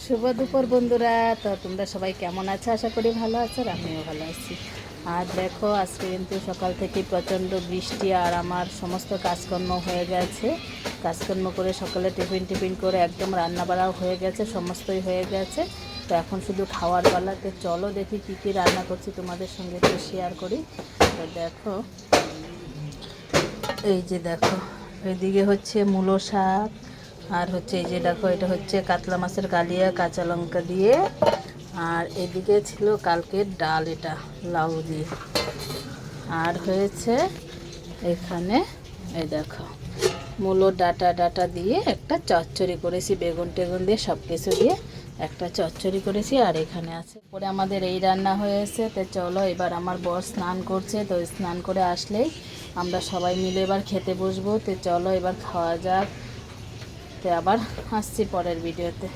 শুভ দুপুর বন্ধুরা। তো তোমরা সবাই কেমন আছো? আশা করি ভালো আছো, আর আমিও ভালো আছি। আর দেখো, আজকে কিন্তু সকাল থেকে প্রচণ্ড বৃষ্টি, আর আমার সমস্ত কাজকর্ম হয়ে গেছে। কাজকর্ম করে সকালে টিফিন করে একদম রান্নাবাড়াও হয়ে গেছে, সমস্তই হয়ে গেছে। তো এখন শুধু খাওয়ার বেলাতে চলো দেখি কী কী রান্না করছি, তোমাদের সঙ্গে একটু শেয়ার করি। তো দেখো, এই যে দেখো, এদিকে হচ্ছে মূলো শাক, আর হচ্ছে এই যে দেখো, এটা হচ্ছে কাতলা মাছের কালিয়া কাঁচা লঙ্কা দিয়ে। আর এদিকে ছিল কালকের ডাল, এটা লাউ দিয়ে। আর হয়েছে এখানে, এই দেখো, মূলো ডাটা দিয়ে একটা চচ্চড়ি করেছি, বেগুন টেগুন দিয়ে সব কিছু দিয়ে একটা চচ্চড়ি করেছি। আর এখানে আছে পরে আমাদের এই রান্না হয়েছে। তো চলো, এবার আমার বর স্নান করছে, তো স্নান করে আসলেই আমরা সবাই মিলে এবার খেতে বসবো। তো চলো এবার খাওয়া যাক। তো আবার আসছি পরের ভিডিওতে।